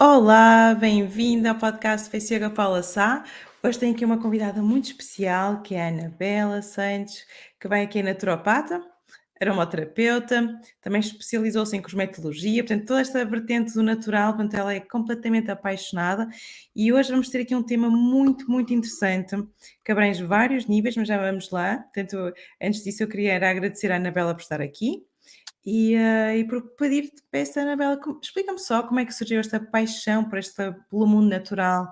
Olá, bem-vinda ao podcast Face Yoga Paula Sá. Hoje tenho aqui uma convidada muito especial, que é a Anabela Santos, que vai aqui a naturopata, aromaterapeuta, também especializou-se em cosmetologia, portanto, toda esta vertente do natural, portanto, ela é completamente apaixonada. E hoje vamos ter aqui um tema muito, muito interessante, que abrange vários níveis, mas já vamos lá. Portanto, antes disso, eu queria era agradecer à Anabela por estar aqui. E por pedir-te, peço, Anabela, explica-me só como é que surgiu esta paixão pelo mundo natural,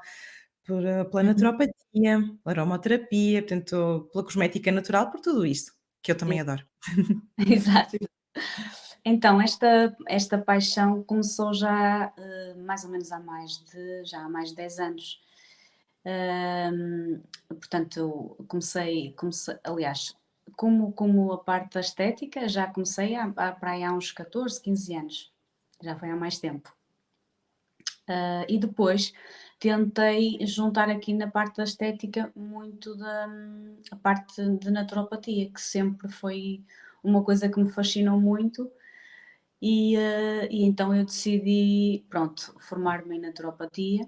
pela Uhum. naturopatia, pela aromaterapia, portanto, pela cosmética natural, por tudo isto, que eu também Ex adoro. exato. Então, esta paixão começou já, mais ou menos há mais de 10 anos. Portanto, comecei aliás, como a parte da estética, já comecei para aí há uns 14, 15 anos, já foi há mais tempo. E depois tentei juntar aqui na parte da estética muito a parte de naturopatia, que sempre foi uma coisa que me fascinou muito. E então eu decidi, pronto, formar-me em naturopatia.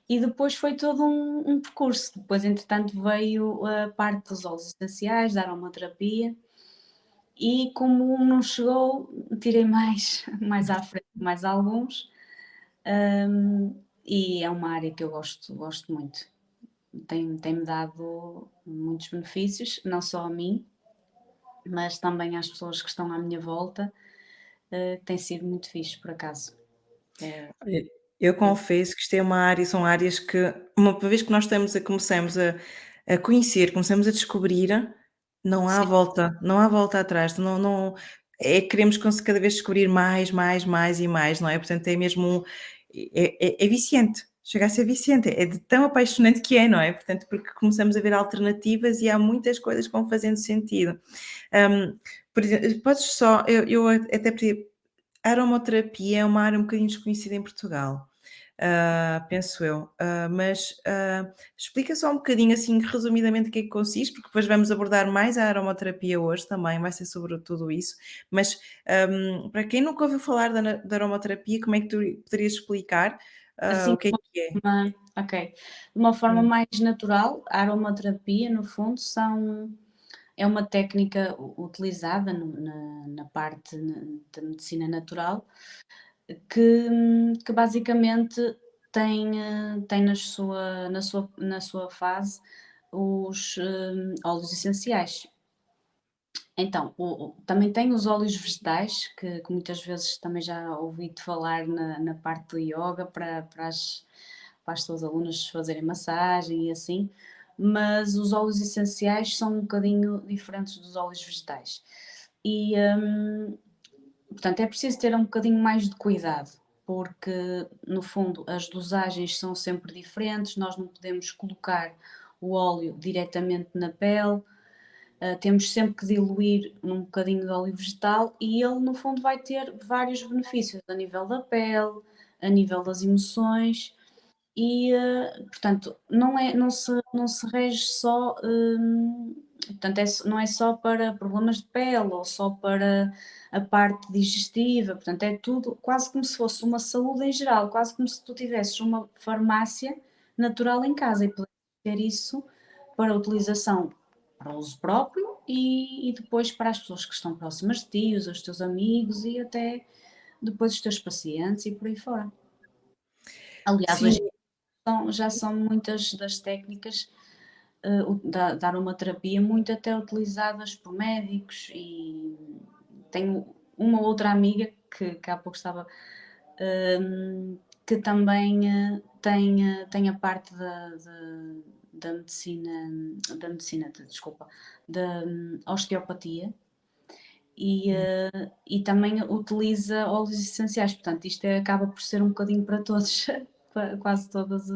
E depois foi todo um percurso. Depois, entretanto, veio a parte dos óleos essenciais, da aromaterapia, e como não chegou, tirei mais, mais à frente, mais alguns. E é uma área que eu gosto muito. Tem-me dado muitos benefícios, não só a mim, mas também às pessoas que estão à minha volta. Tem sido muito fixe, por acaso. É, Olha, eu é, confesso que isto é uma área, são áreas que, uma vez que nós começamos a conhecer, começamos a descobrir, não há sim, volta, não há volta atrás, queremos cada vez descobrir mais, mais, mais e mais, não é? Portanto, é mesmo, é viciante, chega a ser viciante, é de tão apaixonante que é, não é? Portanto, porque começamos a ver alternativas e há muitas coisas que vão fazendo sentido. Hum, por exemplo, podes só, eu até podia, a aromaterapia é uma área um bocadinho desconhecida em Portugal, penso eu, mas explica só um bocadinho, assim, resumidamente, o que é que consiste, porque depois vamos abordar mais a aromaterapia hoje também, vai ser sobre tudo isso, mas, para quem nunca ouviu falar da aromaterapia, como é que tu poderias explicar, assim, o que é? ok. De uma forma Hum, mais natural, a aromaterapia, no fundo, é uma técnica utilizada na parte da medicina natural, que basicamente tem na sua fase os óleos essenciais. Então, também tem os óleos vegetais, que muitas vezes também já ouvi-te falar na parte do yoga para as tuas alunas fazerem massagem e assim, mas os óleos essenciais são um bocadinho diferentes dos óleos vegetais. E, portanto, é preciso ter um bocadinho mais de cuidado, porque no fundo as dosagens são sempre diferentes, nós não podemos colocar o óleo diretamente na pele. Temos sempre que diluir num bocadinho de óleo vegetal e ele, no fundo, vai ter vários benefícios a nível da pele, a nível das emoções e, portanto, não se rege só, portanto, não é só para problemas de pele ou só para a parte digestiva, portanto, é tudo quase como se fosse uma saúde em geral, quase como se tu tivesses uma farmácia natural em casa e poderes ter isso para utilização para uso próprio e depois para as pessoas que estão próximas de ti, os teus amigos e até depois os teus pacientes e por aí fora. Aliás, sim, hoje já são muitas das técnicas da aromaterapia, muito até utilizadas por médicos e tenho uma outra amiga que há pouco estava, que também tem a parte da medicina, desculpa, da osteopatia e também utiliza óleos essenciais, portanto isto acaba por ser um bocadinho para todos, quase todas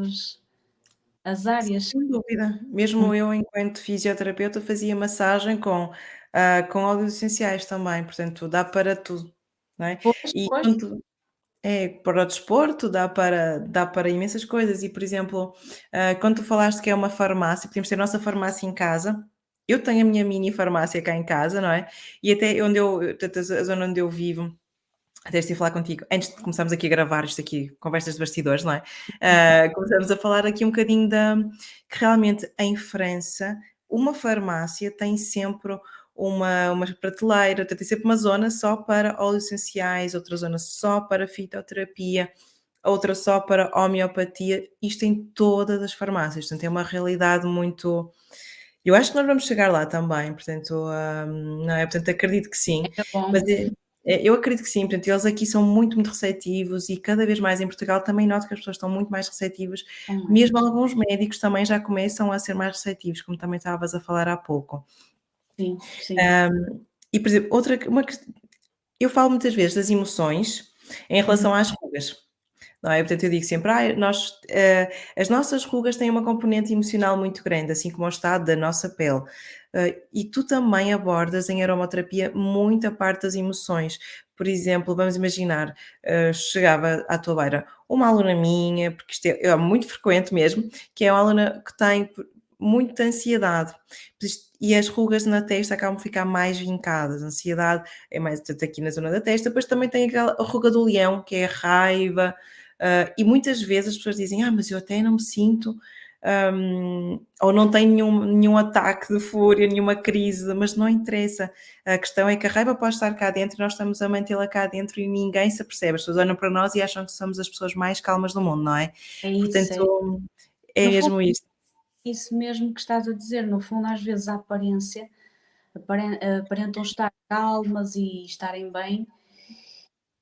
as áreas. sem dúvida. Mesmo eu, enquanto fisioterapeuta, fazia massagem com óleos essenciais também, portanto dá para tudo, não é? Pois, E pois. quando é, para o desporto, dá para imensas coisas e, por exemplo, quando tu falaste que é uma farmácia, podemos ter a nossa farmácia em casa. Eu tenho a minha mini farmácia cá em casa, não é? E até onde portanto, a zona onde eu vivo, até estive a falar contigo, antes de começarmos aqui a gravar isto aqui, conversas de bastidores, não é? Começamos a falar aqui um bocadinho que realmente em França, uma farmácia tem sempre uma prateleira, tem sempre uma zona só para óleos essenciais, outra zona só para fitoterapia, outra só para homeopatia, isto em todas as farmácias, portanto é uma realidade muito, eu acho que nós vamos chegar lá também, portanto, não é? Portanto, acredito que sim, Era bom, mas eu acredito que sim, portanto, eles aqui são muito, muito receptivos e cada vez mais em Portugal também noto que as pessoas estão muito mais receptivas, são mesmo mais. alguns médicos também já começam a ser mais receptivos, como também estavas a falar há pouco. Sim, sim. Hum, e, por exemplo, outra uma ques eu falo muitas vezes das emoções em Uhum. relação às rugas. Não é? Portanto, eu digo sempre, as nossas rugas têm uma componente emocional muito grande, assim como o estado da nossa pele. E tu também abordas em aromaterapia muita parte das emoções. Por exemplo, vamos imaginar, chegava à tua beira uma aluna minha, porque isto é muito frequente mesmo, que é uma aluna que tem muita ansiedade. E as rugas na testa acabam por ficar mais vincadas. A ansiedade é mais tanto aqui na zona da testa, depois também tem aquela a ruga do leão, que é a raiva, e muitas vezes as pessoas dizem: "Ah, mas eu até não me sinto, ou não tenho nenhum ataque de fúria, nenhuma crise", mas não interessa. A questão é que a raiva pode estar cá dentro e nós estamos a mantê-la cá dentro e ninguém se apercebe. As pessoas olham para nós e acham que somos as pessoas mais calmas do mundo, não é? É isso, é. Portanto, é No fundo, mesmo isso. isso mesmo que estás a dizer, no fundo, às vezes a aparência aparentam estar calmas e estarem bem,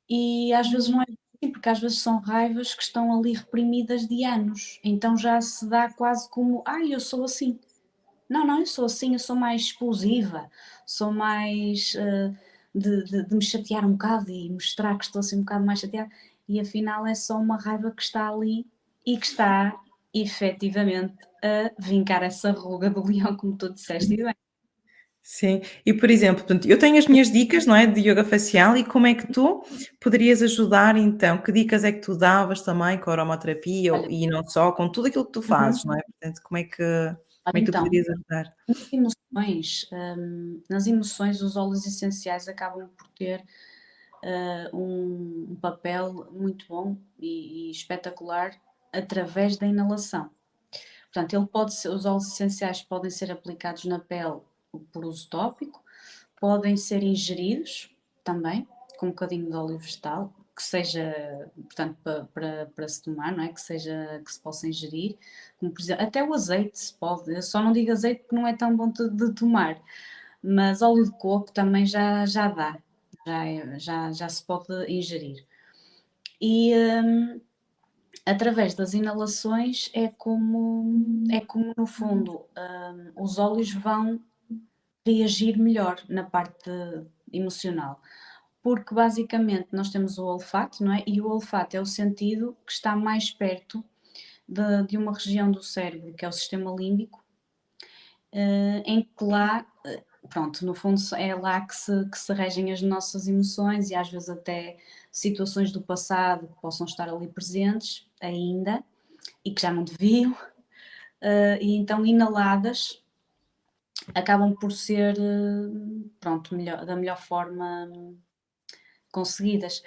e às vezes não é assim, porque às vezes são raivas que estão ali reprimidas de anos, então já se dá quase como: "Ai, eu sou assim". Não, não, eu sou assim, eu sou mais explosiva, sou mais, de me chatear um bocado e mostrar que estou assim um bocado mais chateada, e afinal é só uma raiva que está ali e que está efetivamente a vincar essa ruga do leão, como tu disseste e bem. Sim. E, por exemplo, portanto, eu tenho as minhas dicas, não é, de yoga facial e como é que tu poderias ajudar então? Que dicas é que tu davas também com a aromaterapia Olha, e não só, com tudo aquilo que tu uhum. fazes, não é? Portanto, como Olha é que tu então, poderias ajudar? nas emoções os óleos essenciais acabam por ter, um papel muito bom e espetacular através da inalação. Portanto, ele pode ser, os óleos essenciais podem ser aplicados na pele por uso tópico, podem ser ingeridos também, com um bocadinho de óleo vegetal, que seja, portanto, para se tomar, não é? Que seja, que se possa ingerir, como por exemplo, até o azeite se pode, eu só não digo azeite porque não é tão bom de tomar, mas óleo de coco também já dá, já se pode ingerir. E através das inalações é como no fundo, os óleos vão reagir melhor na parte emocional, porque basicamente nós temos o olfato, não é? E o olfato é o sentido que está mais perto de uma região do cérebro, que é o sistema límbico, em que lá, pronto, no fundo é lá que se regem as nossas emoções e às vezes até situações do passado que possam estar ali presentes ainda e que já não deviam, e então inaladas acabam por ser, pronto, da melhor forma conseguidas.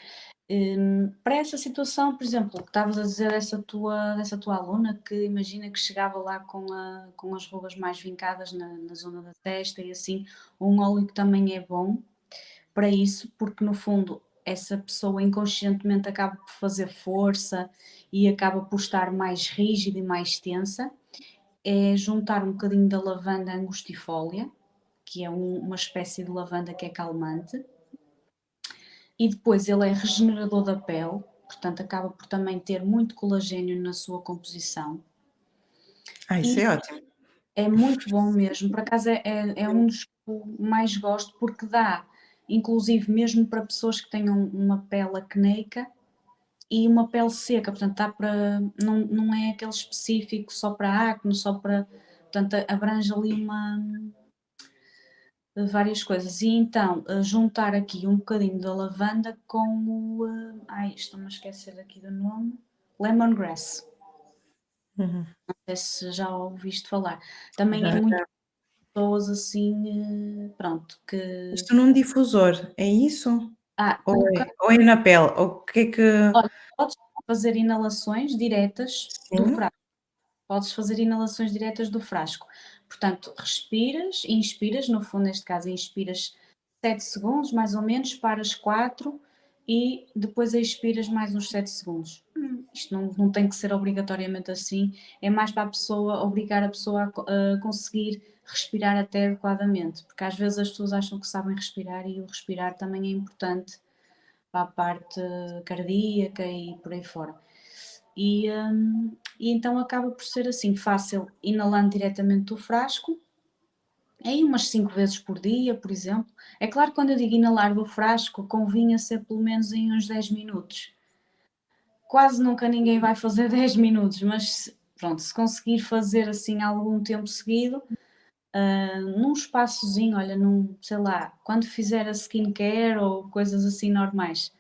Para essa situação, por exemplo, que estavas a dizer dessa tua aluna que imagina que chegava lá com as rugas mais vincadas na zona da testa e assim, um óleo que também é bom para isso, porque no fundo essa pessoa inconscientemente acaba por fazer força e acaba por estar mais rígida e mais tensa, é juntar um bocadinho da lavanda angustifólia, que é uma espécie de lavanda que é calmante, e depois ele é regenerador da pele, portanto acaba por também ter muito colagênio na sua composição Ah, isso e é ótimo. é muito bom mesmo, por acaso é um dos que eu mais gosto porque dá, inclusive mesmo para pessoas que tenham uma pele acneica e uma pele seca, portanto dá para, não é aquele específico só para acne, só para, portanto abrange ali várias coisas. E então, juntar aqui um bocadinho da lavanda com o. Ai, estou-me a esquecer aqui do nome. Lemongrass. Uhum. Não sei se já ouviste falar. Também é Já, muito já. pessoas assim, pronto, que. Isto num difusor, é isso? Colocar, Ou é na pele? Ou o que é que olha, podes fazer inalações diretas do sim, frasco. Podes fazer inalações diretas do frasco. Portanto, respiras, inspiras, no fundo, neste caso, inspiras 7 segundos, mais ou menos, paras 4 e depois expiras mais uns 7 segundos. Isto não tem que ser obrigatoriamente assim, é mais para a pessoa, obrigar a pessoa a conseguir respirar até adequadamente, porque às vezes as pessoas acham que sabem respirar e o respirar também é importante para a parte cardíaca e por aí fora. E então acaba por ser assim, fácil, inalando diretamente do frasco, aí umas 5 vezes por dia, por exemplo. É claro que quando eu digo inalar do frasco, convinha ser pelo menos em uns 10 minutos. Quase nunca ninguém vai fazer 10 minutos, mas pronto, se conseguir fazer assim algum tempo seguido, num espaçozinho, olha, sei lá, quando fizer a skincare ou coisas assim normais,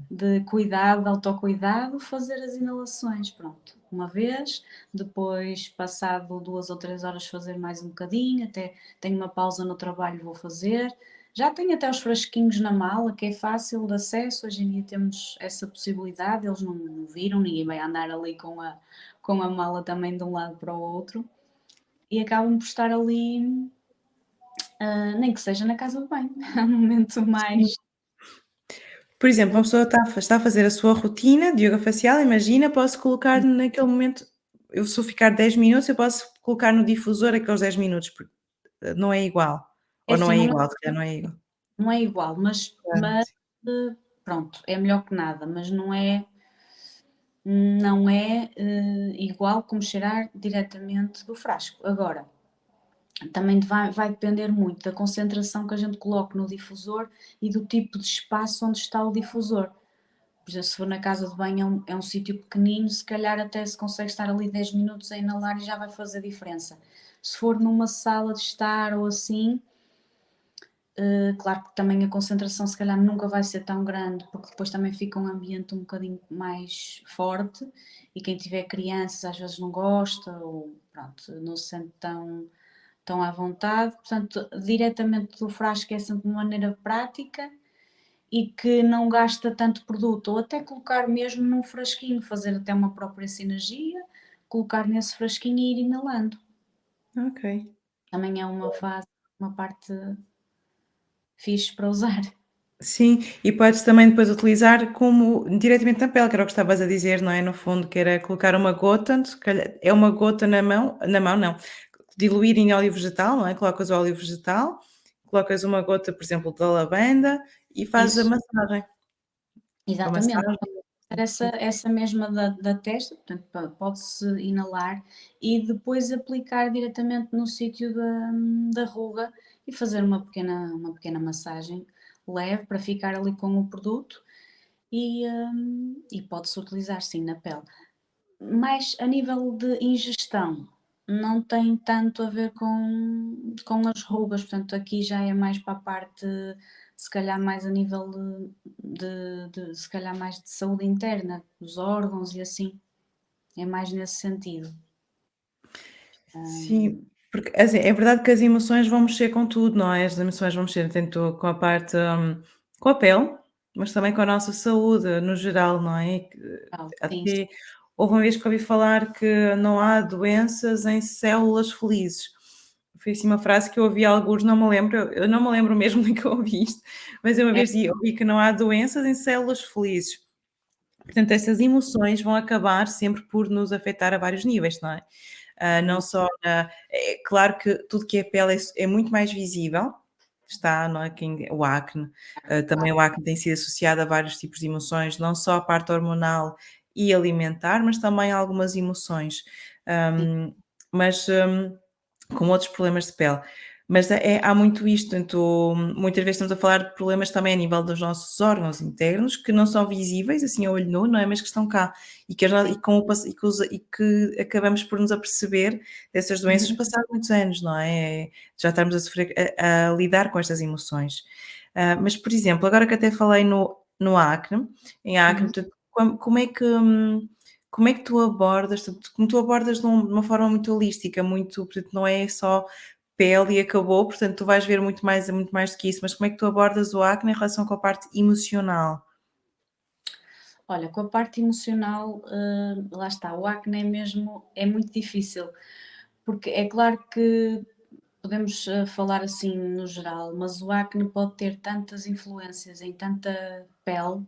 de cuidado, de autocuidado, fazer as inalações, pronto, uma vez, depois, passado 2 ou 3 horas, fazer mais um bocadinho, até tenho uma pausa no trabalho, vou fazer. Já tenho até os frasquinhos na mala, que é fácil de acesso, hoje em dia temos essa possibilidade, eles não viram, ninguém vai andar ali com a mala também de um lado para o outro, e acabam por estar ali, nem que seja na casa de banho, é um momento sim. mais. Por exemplo, uma pessoa está a fazer a sua rotina de yoga facial, imagina, posso colocar naquele momento se eu ficar 10 minutos, eu posso colocar no difusor aqueles 10 minutos, porque, não é igual. É Ou não assim, é não igual, se calhar não é igual. Não é igual, pronto, é melhor que nada, mas não é igual como cheirar diretamente do frasco. Agora, também vai depender muito da concentração que a gente coloca no difusor e do tipo de espaço onde está o difusor. Por exemplo, se for na casa de banho é um sítio pequenino, se calhar até se consegue estar ali 10 minutos a inalar e já vai fazer diferença. Se for numa sala de estar ou assim, claro que também a concentração se calhar nunca vai ser tão grande, porque depois também fica um ambiente um bocadinho mais forte e quem tiver crianças às vezes não gosta ou pronto, não se sente tão à vontade. Portanto, diretamente do frasco é sempre de maneira prática e que não gasta tanto produto, ou até colocar mesmo num frasquinho, fazer até uma própria sinergia, colocar nesse frasquinho e ir inalando. Ok. Também é uma parte fixe para usar. Sim, e podes também depois utilizar como diretamente na pele, que era o que estavas a dizer, não é, no fundo, que era colocar uma gota, se calhar é uma gota na mão não, diluir em óleo vegetal, não é, colocas o óleo vegetal, colocas uma gota, por exemplo, da lavanda e fazes a Isso. massagem. A Exatamente, massagem, essa sim. essa mesma da testa, portanto, pode-se inalar e depois aplicar diretamente no sítio da ruga e fazer uma pequena massagem leve para ficar ali com o produto e pode-se utilizar sim na pele. Mas a nível de ingestão, não tem tanto a ver com as rugas, portanto aqui já é mais para a parte, se calhar mais a nível de se calhar mais de saúde interna, dos órgãos e assim, é mais nesse sentido. Sim, Hum, porque assim, é verdade que as emoções vão mexer com tudo, não é? As emoções vão mexer tanto com a parte, com a pele, mas também com a nossa saúde no geral, não é? sim, sim, Até houve uma vez que ouvi falar que não há doenças em células felizes. Foi assim uma frase que eu ouvi algures, não me lembro, eu não me lembro mesmo de que eu ouvi isto, mas eu uma é, vez ouvi que não há doenças em células felizes. Portanto, essas emoções vão acabar sempre por nos afetar a vários níveis, não é? Não só é claro que tudo que é pele é muito mais visível, está, não é? O acne, também claro, o acne tem sido associado a vários tipos de emoções, não só a parte hormonal e alimentar, mas também algumas emoções, sim, mas, com outros problemas de pele. Mas há muito isto, portanto, muitas vezes estamos a falar de problemas também a nível dos nossos órgãos internos, que não são visíveis, assim, a olho nu, não é? Mas que estão cá e que, sim. e com o e que acabamos por nos aperceber dessas doenças Uhum, passados muitos anos, não é? Já estamos a sofrer, a lidar com estas emoções. Mas, por exemplo, agora que até falei no acne, em acne, uhum. portanto, como é que tu abordas, portanto, como tu abordas de uma forma muito holística, muito, portanto, não é só pele e acabou, portanto tu vais ver muito mais do que isso, mas como é que tu abordas o acne em relação com a parte emocional? Olha, com a parte emocional, lá está, o acne é mesmo é muito difícil, porque é claro que podemos, falar assim no geral, mas o acne pode ter tantas influências em tanta pele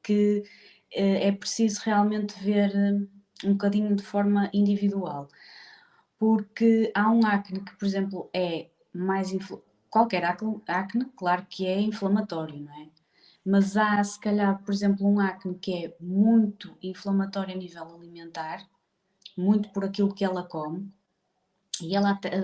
que, é preciso realmente ver um bocadinho de forma individual. Porque há um acne que, por exemplo, é mais qualquer acne, claro que é inflamatório, não é? Mas há, se calhar, por exemplo, um acne que é muito inflamatório a nível alimentar, muito por aquilo que ela come, e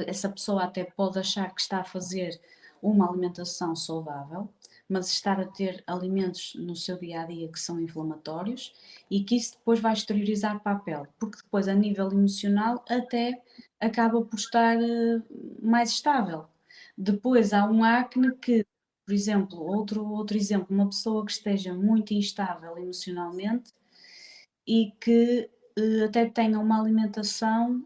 essa pessoa até pode achar que está a fazer uma alimentação saudável, mas estar a ter alimentos no seu dia a dia que são inflamatórios e que isso depois vai exteriorizar para a pele, porque depois, a nível emocional, até acaba por estar mais estável. Depois há um acne que, por exemplo, outro exemplo, uma pessoa que esteja muito instável emocionalmente e que até tenha uma alimentação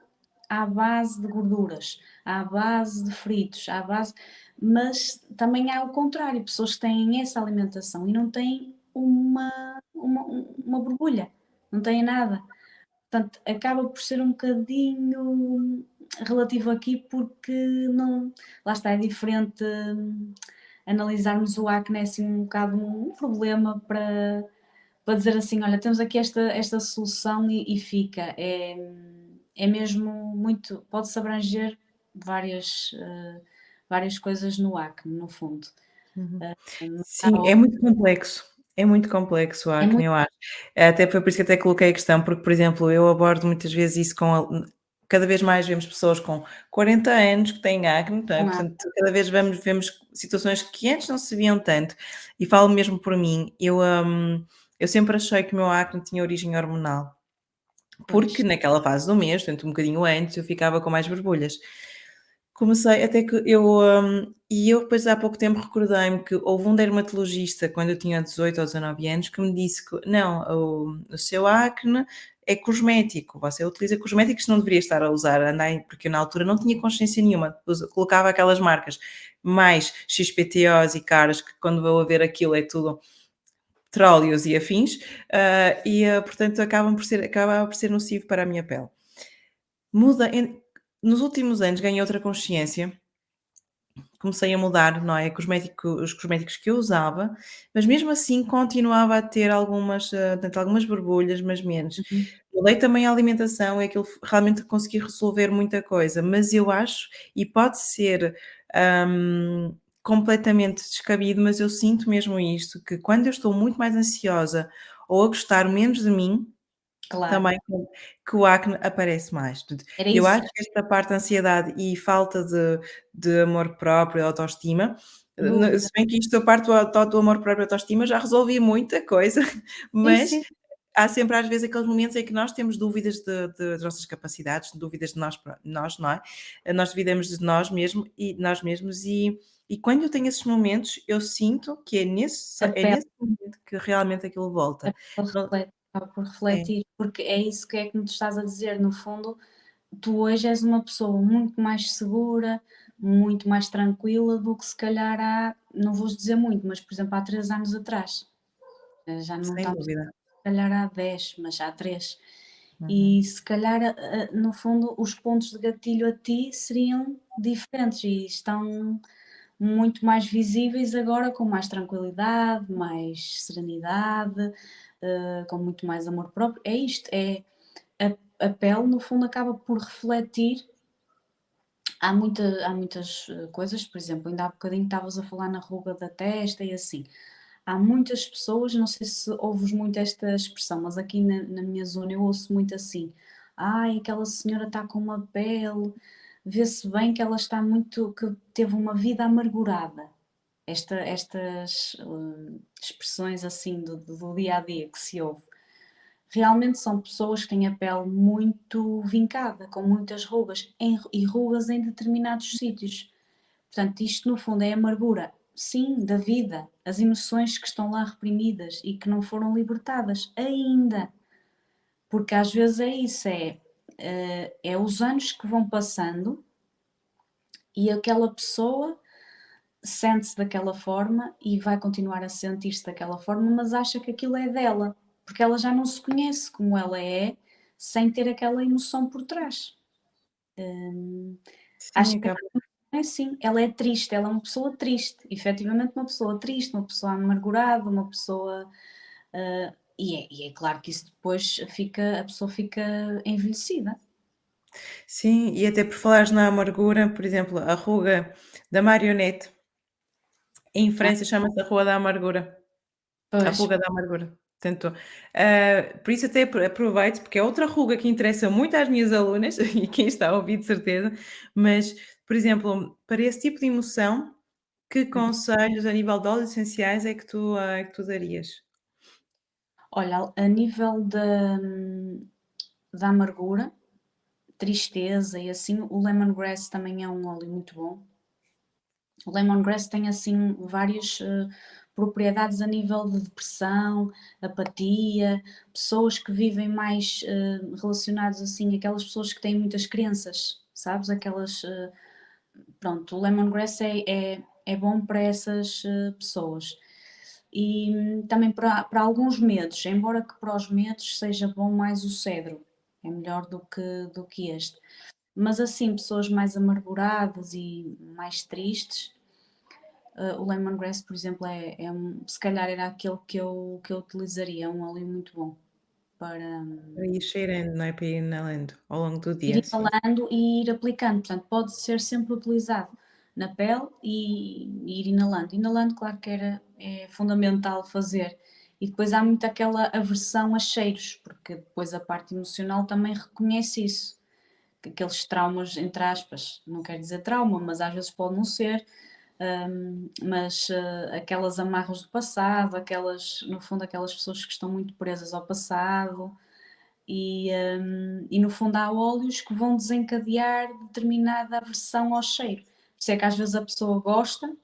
à base de gorduras, à base de fritos, à base. Mas também há o contrário, pessoas que têm essa alimentação e não têm uma borbulha, não têm nada. Portanto, acaba por ser um bocadinho relativo aqui porque não. Lá está, é diferente analisarmos o acné assim um bocado um problema para dizer assim: olha, temos aqui esta solução e fica. É mesmo muito. Pode-se abranger várias coisas no acne, no fundo. Uhum. Há Sim, é muito complexo o É acne, muito. eu acho. Até foi por isso que até coloquei a questão, porque, por exemplo, eu abordo muitas vezes isso cada vez mais vemos pessoas com 40 anos que têm acne, não é? Com a Portanto, cada vez vemos situações que antes não se viam tanto. E falo mesmo por mim, eu sempre achei que o meu acne tinha origem hormonal, Pois. porque naquela fase do mês, portanto um bocadinho antes, eu ficava com mais borbulhas. Comecei até que eu depois há pouco tempo recordei-me que houve um dermatologista quando eu tinha 18 ou 19 anos que me disse que: "Não, o seu acne é cosmético, você utiliza cosméticos que não deveria estar a usar, porque eu na altura não tinha consciência nenhuma, colocava aquelas marcas mais XPTOs e caras que quando vou a ver aquilo é tudo petróleos e afins, portanto acabava por ser nocivo para a minha pele. Muda en Nos últimos anos ganhei outra consciência, comecei a mudar, não é, os cosméticos que eu usava, mas mesmo assim continuava a ter algumas borbulhas, mas menos. Uhum. Mudei também a alimentação e aquilo realmente consegui resolver muita coisa, mas eu acho, e pode ser, completamente descabido, mas eu sinto mesmo isto, que quando eu estou muito mais ansiosa ou a gostar menos de mim, Claro, também que o acne aparece mais. Portanto, era eu isso, acho que esta parte da ansiedade e falta de amor próprio, autoestima, sem se dúvida. bem que isto a parte do amor próprio e autoestima já resolvia muita coisa, Sim, mas sim. há sempre às vezes aqueles momentos em que nós temos dúvidas das nossas capacidades, dúvidas de nós, não é? Nós duvidamos de nós mesmos e quando eu tenho esses momentos, eu sinto que A é pele nesse momento que realmente aquilo a volta. pele Não reflete, acaba por é, refletir, porque é isso que é que me tu estás a dizer, no fundo, tu hoje és uma pessoa muito mais segura, muito mais tranquila do que se calhar há, não vou dizer muito, mas por exemplo há 3 anos atrás. Já não sem estamos dúvida. se calhar há 10, mas há 3. Uhum. E se calhar, no fundo, os pontos de gatilho a ti seriam diferentes e estão muito mais visíveis agora, com mais tranquilidade, mais serenidade, com muito mais amor próprio. É isto, a pele, no fundo, acaba por refletir. Há muitas coisas, por exemplo, ainda há bocadinho estavas a falar na ruga da testa e assim. Há muitas pessoas, não sei se ouves muito esta expressão, mas aqui na minha zona eu ouço muito assim: "Ai, aquela senhora está com uma pele, vê-se bem que ela está muito que teve uma vida amargurada". Estas, expressões assim do dia a dia que se ouve. Realmente são pessoas que têm a pele muito vincada, com muitas rugas, e rugas em determinados sítios. Portanto, isto no fundo é a amargura, sim, da vida, as emoções que estão lá reprimidas e que não foram libertadas ainda. Porque às vezes é isso, é os anos que vão passando e aquela pessoa sente-se daquela forma e vai continuar a sentir-se daquela forma, mas acha que aquilo é dela, porque ela já não se conhece como ela é, sem ter aquela emoção por trás. Sim, Acho que acaba. é assim, ela é triste, ela é uma pessoa triste, efetivamente uma pessoa triste, uma pessoa amargurada, uma pessoa, e é claro que isso depois fica a pessoa fica envelhecida. Sim, e até por falares na amargura, por exemplo, a ruga da marionete, em Ah, França chama-se a rua da amargura, a pois. ruga da amargura. Portanto, por isso até aproveito, porque é outra ruga que interessa muito às minhas alunas e quem está a ouvir de certeza, mas, por exemplo, para esse tipo de emoção, que Uhum. conselhos a nível de óleos essenciais é que tu darias? Olha, a nível da amargura, tristeza e assim, o lemongrass também é um óleo muito bom. O lemongrass tem assim várias propriedades a nível de depressão, apatia, pessoas que vivem mais relacionadas assim, aquelas pessoas que têm muitas crenças, sabes? Aquelas. Pronto, o lemongrass é bom para essas pessoas. E também para alguns medos, embora que para os medos seja bom mais o cedro, é melhor do que este. Mas assim, pessoas mais amarguradas e mais tristes, o lemongrass, por exemplo, se calhar era aquele que eu utilizaria, é um óleo muito bom para Para ir cheirando, não é? Para ir inalando ao longo do ir dia, sim. inalando e ir aplicando. Portanto, pode ser sempre utilizado na pele e ir inalando. Inalando, claro que é fundamental fazer. E depois há muito aquela aversão a cheiros, porque depois a parte emocional também reconhece isso. Que aqueles traumas, entre aspas, não quer dizer trauma, mas às vezes pode não ser, mas aquelas amarras do passado, no fundo, aquelas pessoas que estão muito presas ao passado, e no fundo há óleos que vão desencadear determinada aversão ao cheiro. Por isso é que às vezes a pessoa gosta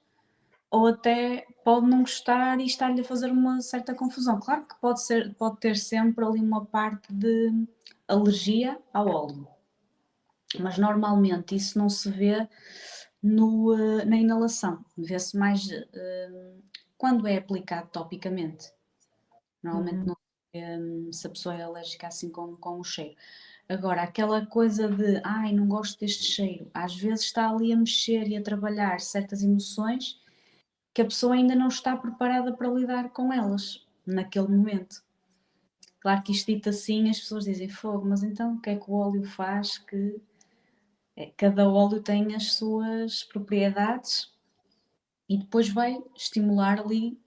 ou até pode não gostar e estar-lhe a fazer uma certa confusão. Claro que pode ter sempre ali uma parte de alergia ao óleo, mas normalmente isso não se vê na inalação, vê-se mais quando é aplicado topicamente. Normalmente Uhum. não se vê se a pessoa é alérgica assim com o cheiro. Agora, aquela coisa de ai, não gosto deste cheiro, às vezes está ali a mexer e a trabalhar certas emoções que a pessoa ainda não está preparada para lidar com elas naquele momento. Claro que isto dito assim, as pessoas dizem fogo, mas então o que é que o óleo faz que cada óleo tem as suas propriedades e depois vai estimular ali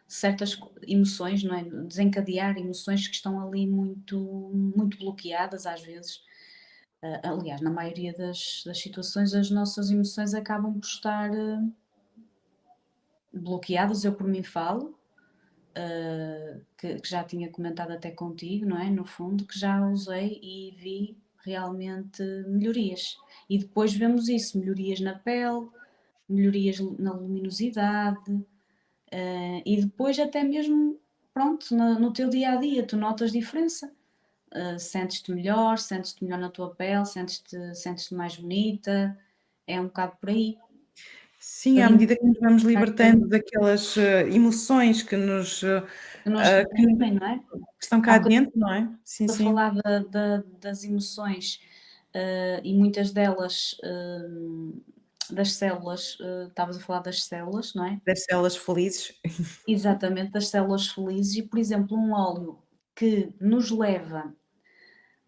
certas emoções, não é? Desencadear emoções que estão ali muito, muito bloqueadas às vezes. Aliás, na maioria das situações, as nossas emoções acabam por estar bloqueadas. Eu por mim falo, que já tinha comentado até contigo, não é? No fundo, que já usei e vi realmente melhorias. E depois vemos isso, melhorias na pele, melhorias na luminosidade, e depois até mesmo, pronto, no teu dia a dia, tu notas diferença. Sentes-te melhor na tua pele, sentes-te mais bonita, é um bocado por aí. Um Sim, à bocadinho medida que nos vamos para aquilo libertando daquelas, emoções que nos, que nos que reprimem, não é? que estão Há cá bocadinho dentro, não é? Sim, a sim, falar das emoções, e muitas delas, das células, estavas a falar das células, não é? das células felizes. Exatamente, das células felizes e, por exemplo, um óleo que nos leva,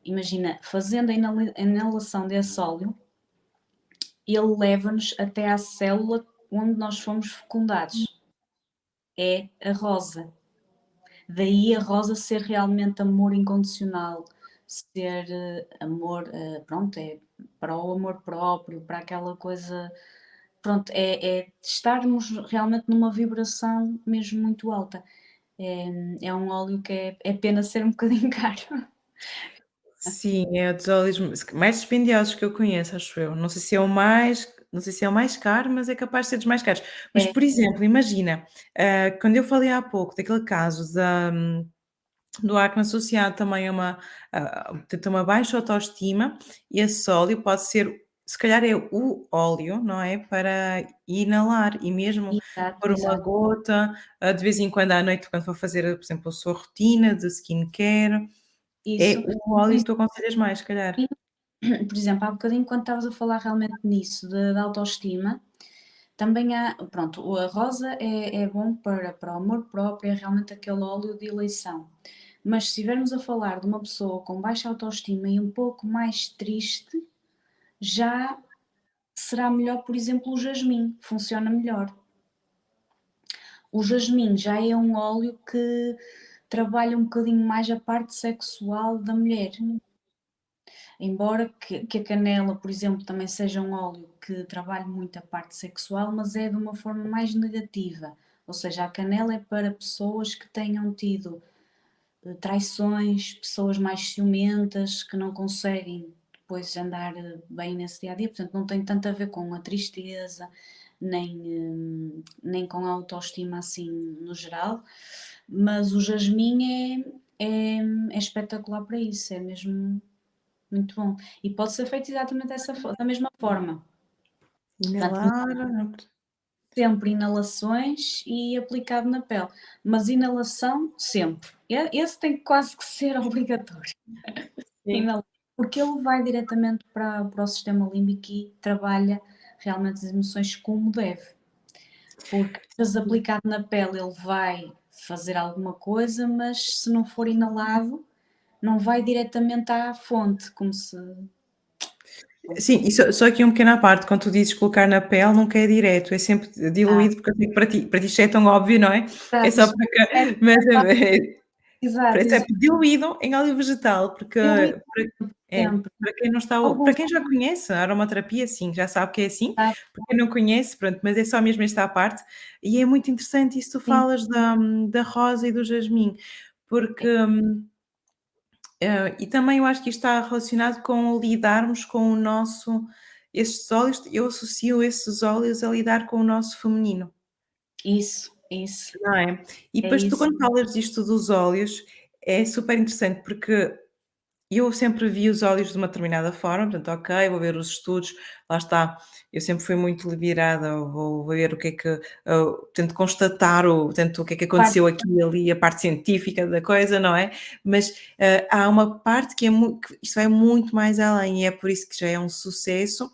imagina, fazendo a inalação desse óleo, ele leva-nos até à célula onde nós fomos fecundados. É a rosa. Daí a rosa ser realmente amor incondicional, ser amor, pronto, é para o amor próprio, para aquela coisa, pronto, é estarmos realmente numa vibração mesmo muito alta. É um óleo que é pena ser um bocadinho caro. Sim, é dos óleos mais dispendiosos que eu conheço, acho eu. Não sei se é o mais caro, mas é capaz de ser dos mais caros. Mas, É, por exemplo, imagina, quando eu falei há pouco daquele caso do acne associado também a portanto, a uma baixa autoestima, esse óleo pode ser se calhar é o óleo, não é, para inalar e mesmo Exato, pôr uma exato. gota, de vez em quando à noite quando for fazer, por exemplo, a sua rotina de skincare, é Isso. o Por óleo que isso tu aconselhas mais, se calhar? por exemplo, há bocadinho quando estavas a falar realmente nisso, da autoestima, também há, pronto, a rosa é bom para o amor próprio, é realmente aquele óleo de eleição. Mas se estivermos a falar de uma pessoa com baixa autoestima e um pouco mais triste, já será melhor, por exemplo, o jasmim, funciona melhor. O jasmim já é um óleo que trabalha um bocadinho mais a parte sexual da mulher. Embora que a canela, por exemplo, também seja um óleo que trabalhe muito a parte sexual, mas é de uma forma mais negativa. Ou seja, a canela é para pessoas que tenham tido traições, pessoas mais ciumentas, que não conseguem depois andar bem nesse dia a dia, portanto, não tem tanto a ver com a tristeza, nem com a autoestima assim no geral, mas o jasmim é espetacular para isso, é mesmo muito bom. E pode ser feito exatamente da mesma forma. Portanto, Inalar, sempre inalações e aplicado na pele. Mas inalação sempre. Esse tem quase que ser obrigatório. sim. Inalar. Porque ele vai diretamente para o sistema límbico e trabalha realmente as emoções como deve. Porque às vezes aplicado na pele ele vai fazer alguma coisa, mas se não for inalado, não vai diretamente à fonte, como se. Sim, e só aqui um pequeno à parte, quando tu dizes colocar na pele nunca é direto, é sempre Ah, diluído, porque eu sei que para ti isto é tão óbvio, não é? É exato, só já é, porque mas exato, é exato. sempre diluído em óleo vegetal, porque Diluído é, sempre. para Alguns quem já conhece a aromaterapia, sim, já sabe que é assim, sabem, para quem não conhece, pronto, mas é só mesmo esta à parte, e é muito interessante isso que tu sim, falas da rosa e do jasmim, porque, e também eu acho que isto está relacionado com lidarmos com o nosso estes óleos, eu associo esses óleos a lidar com o nosso feminino, isso, não é? E é depois tu isso. quando falas disto dos óleos, é super interessante porque eu sempre vi os óleos de uma determinada forma, portanto, ok, vou ver os estudos, lá está, eu sempre fui muito virada, vou ver o que é que, tento constatar o que é que Parte aconteceu aqui e ali, a parte científica da coisa, não é? Mas, há uma parte que isto vai muito mais além e é por isso que já é um sucesso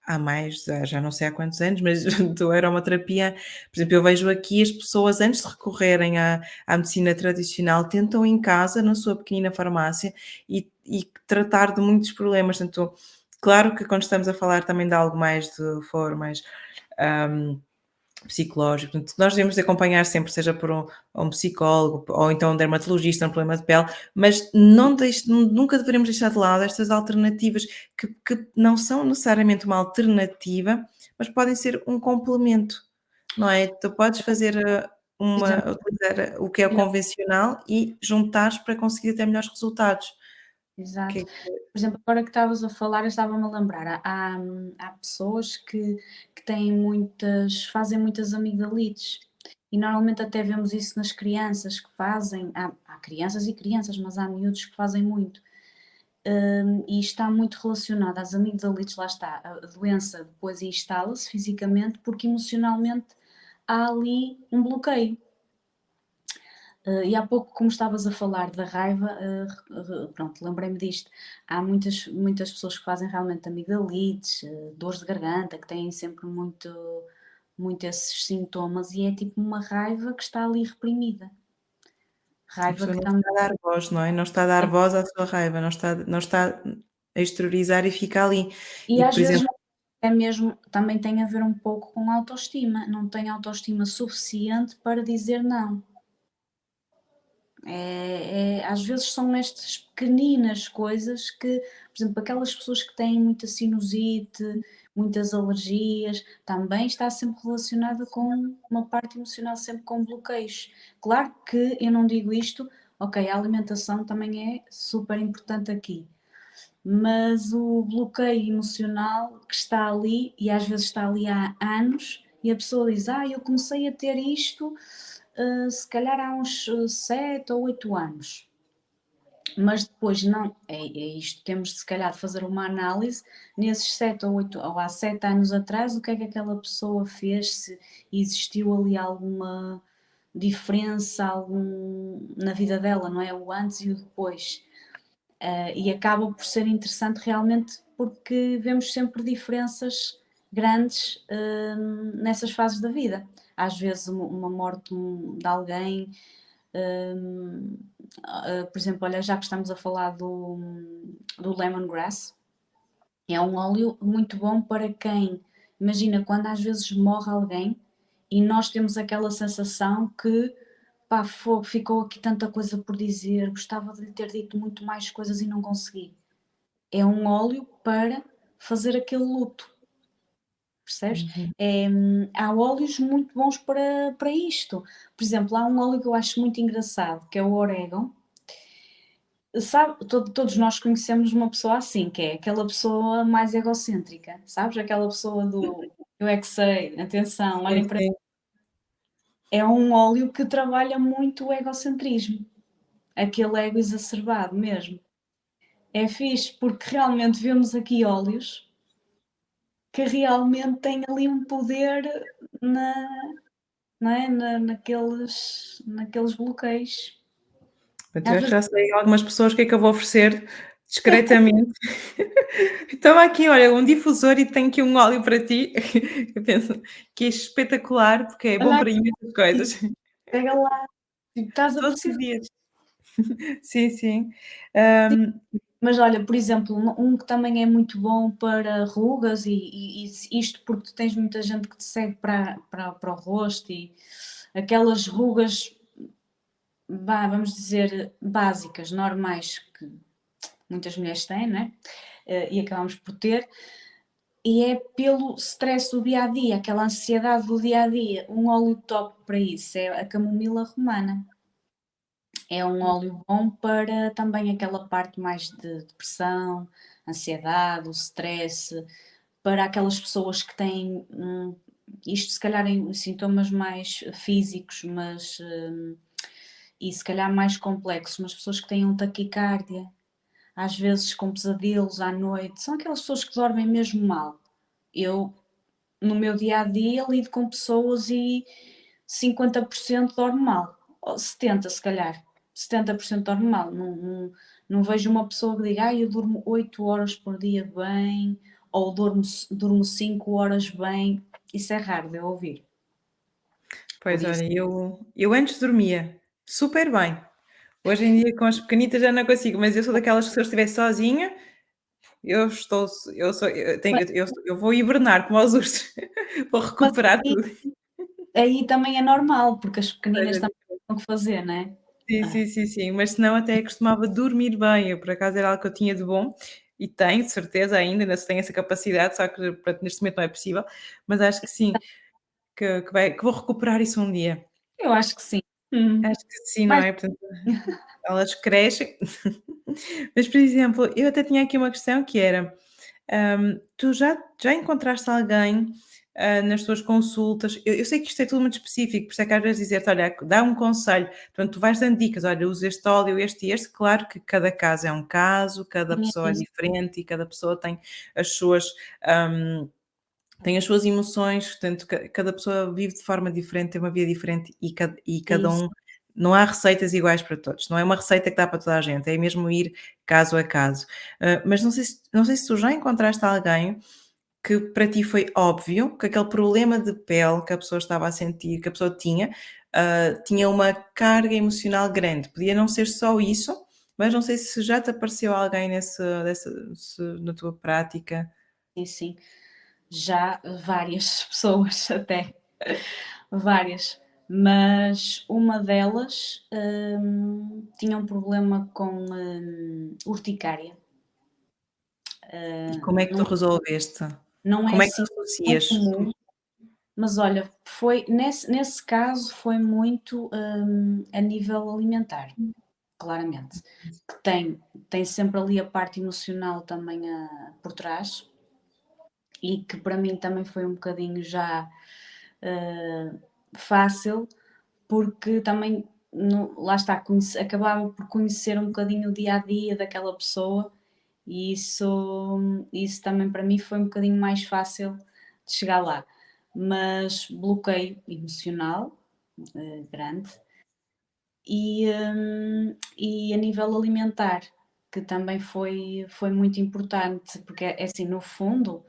há mais, já não sei há quantos anos, mas do aromaterapia, por exemplo, eu vejo aqui as pessoas antes de recorrerem à medicina tradicional, tentam em casa, na sua pequenina farmácia, e tratar de muitos problemas, portanto, claro que quando estamos a falar também de algo mais de for mais, hum, psicológico, portanto, nós devemos de acompanhar sempre, seja por um psicólogo ou então um dermatologista, um problema de pele, mas nunca deveremos deixar de lado estas alternativas que não são necessariamente uma alternativa, mas podem ser um complemento, não é? Tu podes fazer, por exemplo, utilizar o que é o convencional e juntares para conseguir ter melhores resultados. O que exato. é que Por exemplo, agora que estavas a falar, eu estava-me a lembrar, há pessoas que têm fazem muitas amigdalites, e normalmente até vemos isso nas crianças que fazem, há crianças e crianças, mas há miúdos que fazem muito. E está muito relacionado às amigdalites, lá está, a doença depois instala-se fisicamente, porque emocionalmente há ali um bloqueio. E há pouco, como estavas a falar da raiva, pronto, lembrei-me disto. Há muitas pessoas que fazem realmente amigdalites, dores de garganta, que têm sempre muito esses sintomas, e é tipo uma raiva que está ali reprimida. a Raiva pessoa que não também está a dar voz, não é? Não está a dar voz à sua raiva, não está a exteriorizar e fica ali. e E, às por vezes exemplo, é mesmo, também tem a ver um pouco com autoestima. Não tem autoestima suficiente para dizer não. Às vezes são estas pequeninas coisas que, por exemplo, aquelas pessoas que têm muita sinusite, muitas alergias, também está sempre relacionada com uma parte emocional, sempre com bloqueios. Claro que eu não digo isto, ok, a alimentação também é super importante aqui, mas o bloqueio emocional que está ali, e às vezes está ali há anos, e a pessoa diz: eu comecei a ter isto se calhar há uns 7 ou 8 anos. mas depois não, é isto, temos se calhar de fazer uma análise nesses 7 ou 8 ou há 7 anos atrás, o que é que aquela pessoa fez, se existiu ali alguma diferença, algum na vida dela, não é? O antes e o depois. E acaba por ser interessante realmente porque vemos sempre diferenças grandes, nessas fases da vida. Às vezes uma morte de alguém, hum, por exemplo, olha, já que estamos a falar do lemongrass, é um óleo muito bom para quem, imagina, quando às vezes morre alguém e nós temos aquela sensação que, pá, fogo, ficou aqui tanta coisa por dizer, gostava de lhe ter dito muito mais coisas e não consegui. É um óleo para fazer aquele luto, percebes? Uhum. Há óleos muito bons para isto. Por exemplo, há um óleo que eu acho muito engraçado, que é o orégano. Sabe, todos nós conhecemos uma pessoa assim, que é aquela pessoa mais egocêntrica, sabes? Aquela pessoa do eu é que sei, atenção, Sim, olhem para mim. sim. É um óleo que trabalha muito o egocentrismo, aquele ego exacerbado mesmo. É fixe porque realmente vemos aqui óleos que realmente têm ali um poder na, não é? Naqueles bloqueios. Portanto, Às eu vezes, já sei algumas pessoas o que é que eu vou oferecer discretamente. Toma aqui, olha, um difusor e tenho aqui um óleo para ti. Eu penso que é espetacular, porque é bom olha para imensas aqui, coisas, pega lá, tipo, estás a todos os precisar. dias. Sim, sim. Mas olha, por exemplo, um que também é muito bom para rugas e isto porque tu tens muita gente que te segue para o rosto e aquelas rugas, vamos dizer, básicas, normais, que muitas mulheres têm, né? E acabamos por ter, e é pelo stress do dia a dia, aquela ansiedade do dia a dia. Um óleo top para isso é a camomila romana. É um óleo bom para também aquela parte mais de depressão, ansiedade, o stress, para aquelas pessoas que têm, isto se calhar em sintomas mais físicos, mas e se calhar mais complexos, mas pessoas que têm taquicardia, às vezes com pesadelos à noite, são aquelas pessoas que dormem mesmo mal. Eu, no meu dia a dia, lido com pessoas e 50% dorme mal, ou 70% se calhar, 70% dorme mal. Não vejo uma pessoa que diga, eu durmo 8 horas por dia bem, ou durmo 5 horas bem. Isso é raro de eu ouvir. Por Pois isso, olha, eu antes dormia super bem. Hoje em dia com as pequenitas já não consigo, mas eu sou daquelas que se eu estiver sozinha, eu tenho mas, eu vou hibernar como aos ursos, vou mas recuperar aí, tudo. aí também é normal, porque as pequeninas Seja também têm o que fazer, não é? sim, Ah, sim, sim, sim, mas senão até costumava dormir bem, eu por acaso era algo que eu tinha de bom, e tenho de certeza ainda se tenho essa capacidade, só que pronto, neste momento não é possível, mas acho que sim, que vou recuperar isso um dia. eu acho que sim. Hum. Acho que sim, não Mas é? Portanto, elas crescem. Mas, por exemplo, eu até tinha aqui uma questão que era, tu já encontraste alguém, nas tuas consultas eu sei que isto é tudo muito específico, por isso é que às vezes dizer-te: "Olha, dá um conselho", portanto, tu vais dando dicas: "Olha, usa este óleo, este e este", claro que cada caso é um caso, cada sim, pessoa é sim, diferente e cada pessoa tem as suas, hum, tem as suas emoções, portanto, cada pessoa vive de forma diferente, tem uma vida diferente e cada sim, sim. um não há receitas iguais para todos, não é uma receita que dá para toda a gente, é mesmo ir caso a caso. Mas não sei se tu já encontraste alguém que para ti foi óbvio que aquele problema de pele que a pessoa estava a sentir, que a pessoa tinha, tinha uma carga emocional grande. Podia não ser só isso, mas não sei se já te apareceu alguém na tua prática. Sim, sim. Já várias pessoas até, várias. Mas uma delas, tinha um problema com, urticária. E como é que tu Não resolveste? não é Como é que tu assim tão associas? comum, mas olha, foi nesse caso foi muito, a nível alimentar, claramente. Que tem sempre ali a parte emocional também por trás, e que para mim também foi um bocadinho já, fácil, porque também lá está, acabava por conhecer um bocadinho o dia a dia daquela pessoa e isso também para mim foi um bocadinho mais fácil de chegar lá. Mas bloqueio emocional, grande, e a nível alimentar, que também foi muito importante, porque é assim, no fundo,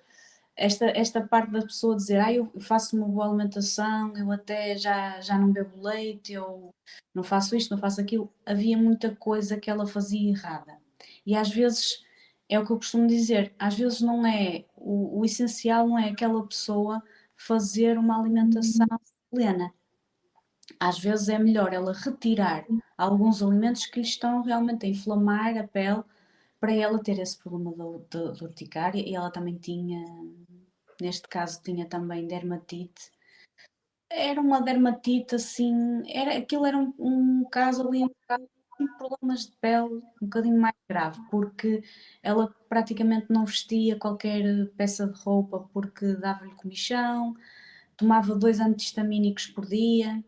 esta parte da pessoa dizer, eu faço uma boa alimentação, eu até já não bebo leite, eu não faço isto, não faço aquilo, havia muita coisa que ela fazia errada. E às vezes, é o que eu costumo dizer, às vezes não é, o essencial não é aquela pessoa fazer uma alimentação plena. Às vezes é melhor ela retirar alguns alimentos que lhe estão realmente a inflamar a pele para ela ter esse problema de urticária e ela também tinha, neste caso tinha também dermatite. Era uma dermatite assim, aquilo era um caso ali, um caso de problemas de pele um bocadinho mais grave, porque ela praticamente não vestia qualquer peça de roupa porque dava-lhe comichão, tomava 2 anti-histamínicos por dia.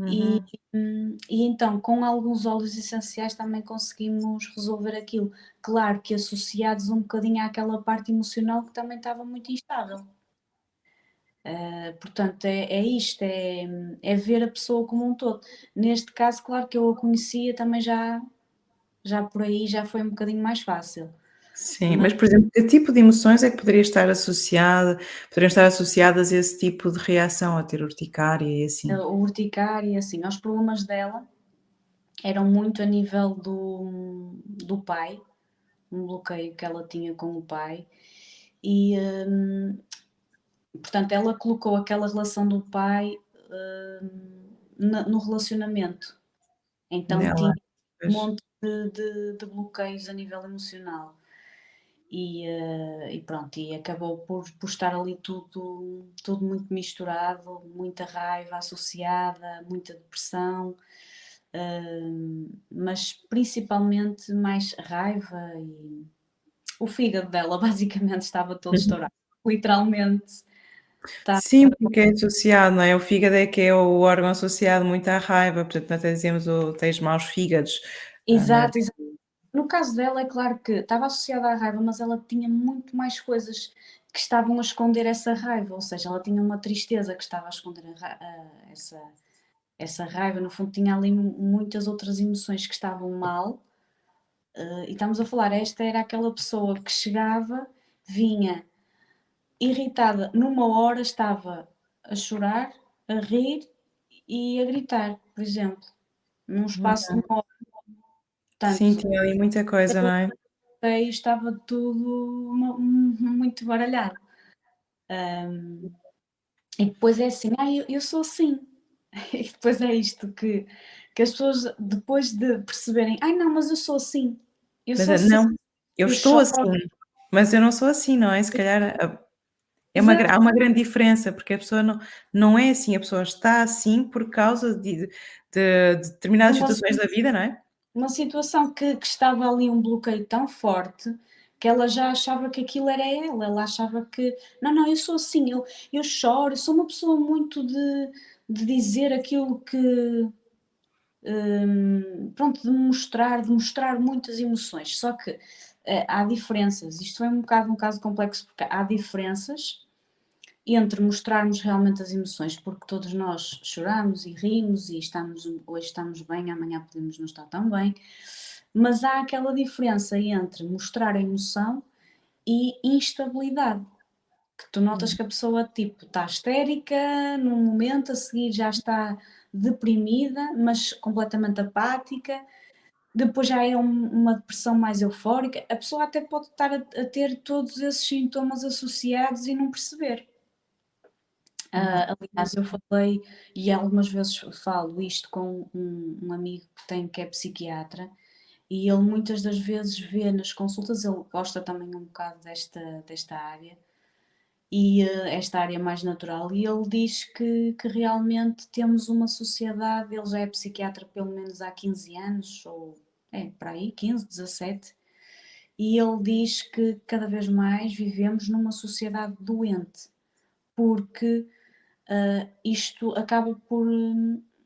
E, Uhum. e então, com alguns óleos essenciais também conseguimos resolver aquilo. Claro que associados um bocadinho àquela parte emocional que também estava muito instável. Portanto, é isto, é ver a pessoa como um todo. Neste caso, claro que eu a conhecia também já por aí já foi um bocadinho mais fácil. Sim, Mas mas, por exemplo, que tipo de emoções é que poderiam estar associadas a esse tipo de reação, a ter urticária e assim? o urticária, assim, os problemas dela eram muito a nível do pai, um bloqueio que ela tinha com o pai. E, portanto, ela colocou aquela relação do pai no relacionamento. Então Nela? tinha um Pois. monte de bloqueios a nível emocional. E pronto, e acabou por estar ali tudo muito misturado, muita raiva associada, muita depressão, mas principalmente mais raiva e o fígado dela basicamente estava todo estourado, literalmente. Tá, Sim, porque é associado, não é? O fígado é que é o órgão associado muito à raiva, portanto, nós até dizemos: o "tens maus fígados", não é? exato, exato. No caso dela, é claro que estava associada à raiva, mas ela tinha muito mais coisas que estavam a esconder essa raiva, ou seja, ela tinha uma tristeza que estava a esconder essa raiva, no fundo tinha ali muitas outras emoções que estavam mal, e estamos a falar, esta era aquela pessoa que chegava, vinha irritada, numa hora estava a chorar, a rir e a gritar, por exemplo, num espaço de uma hora. Sim, Portanto, tinha ali muita coisa, não é? estava tudo muito baralhado. E depois é assim, eu sou assim. E depois é isto que as pessoas, depois de perceberem, não, mas eu sou assim, eu Mas sou assim, não, eu eu estou choro, assim, mas eu não sou assim, não é? Se calhar exato, há uma grande diferença, porque a pessoa não é assim, a pessoa está assim por causa de de determinadas situações da vida, não é? uma situação que estava ali um bloqueio tão forte que ela já achava que aquilo era ela achava que, não, eu sou assim, eu choro, eu sou uma pessoa muito de dizer aquilo que, pronto, de mostrar muitas emoções. Só que há diferenças. Isto foi um bocado um caso complexo porque há diferenças entre mostrarmos realmente as emoções, porque todos nós choramos e rimos e hoje estamos bem, amanhã podemos não estar tão bem, mas há aquela diferença entre mostrar a emoção e instabilidade, que tu notas que a pessoa tipo está histérica num momento, a seguir já está deprimida, mas completamente apática, depois já é uma depressão mais eufórica, a pessoa até pode estar a ter todos esses sintomas associados e não perceber. Uhum. Aliás, eu falei e algumas vezes falo isto com um amigo que tem que é psiquiatra e ele muitas das vezes vê nas consultas, ele gosta também um bocado desta área e esta área mais natural e ele diz que realmente temos uma sociedade, ele já é psiquiatra pelo menos há 15 anos ou para aí, 15, 17, e ele diz que cada vez mais vivemos numa sociedade doente porque isto acaba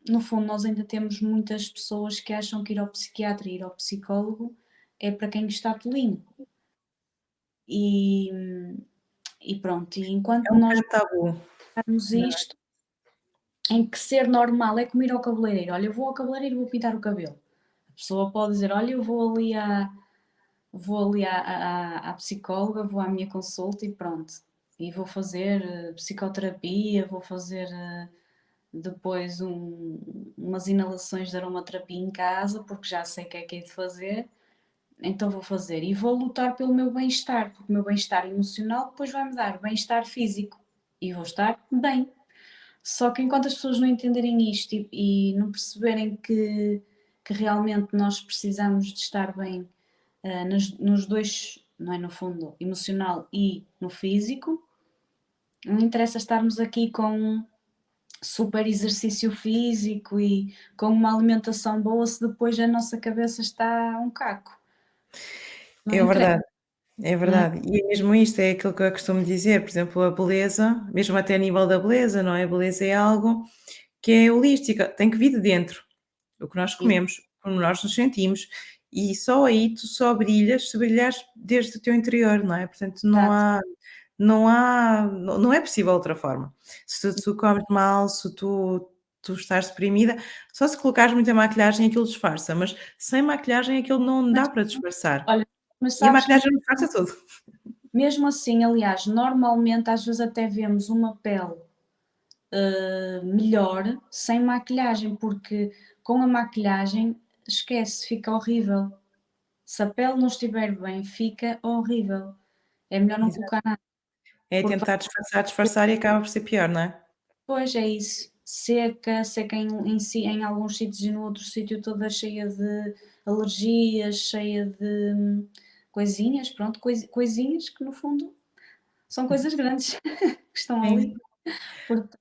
no fundo, nós ainda temos muitas pessoas que acham que ir ao psiquiatra e ir ao psicólogo é para quem está tolinho. E, e pronto, e enquanto É um nós bocado tabu. fazemos isto, em que ser normal é como ir ao cabeleireiro. Olha, eu vou ao cabeleireiro e vou pintar o cabelo. A pessoa pode dizer, olha, eu vou ali à psicóloga, vou à minha consulta e pronto. E vou fazer psicoterapia, vou fazer depois umas inalações de aromaterapia em casa, porque já sei o que é que é de fazer, então vou fazer. E vou lutar pelo meu bem-estar, porque o meu bem-estar emocional depois vai-me dar bem-estar físico. E vou estar bem. Só que enquanto as pessoas não entenderem isto e não perceberem que realmente nós precisamos de estar bem nos dois, não é, no fundo, emocional e no físico, não interessa estarmos aqui com super exercício físico e com uma alimentação boa se depois a nossa cabeça está um caco. Não É interessa, verdade, é não é? verdade. E é mesmo isto, é aquilo que eu costumo dizer, por exemplo, a beleza, mesmo até a nível da beleza, não é? A beleza é algo que é holística, tem que vir de dentro, o que nós Isso, comemos, como nós nos sentimos, e só aí tu só brilhas se brilhares desde o teu interior, não é? Portanto, exato. não é possível outra forma. Se tu comes mal, se tu estás deprimida, só se colocares muita maquilhagem aquilo disfarça, mas sem maquilhagem aquilo não Mas dá para disfarçar. olha, mas E a sabes que maquilhagem disfarça tudo. mesmo assim, aliás, normalmente às vezes até vemos uma pele melhor sem maquilhagem, porque com a maquilhagem, esquece, fica horrível. Se a pele não estiver bem, fica horrível. É melhor não Exato. colocar nada, É porque vai tentar disfarçar, disfarçar e acaba por ser pior, não é? depois é isso. Seca, seca em alguns sítios e no outro sítio toda cheia de alergias, cheia de coisinhas, pronto, coisinhas que no fundo são coisas grandes que estão ali. Sim. Portanto,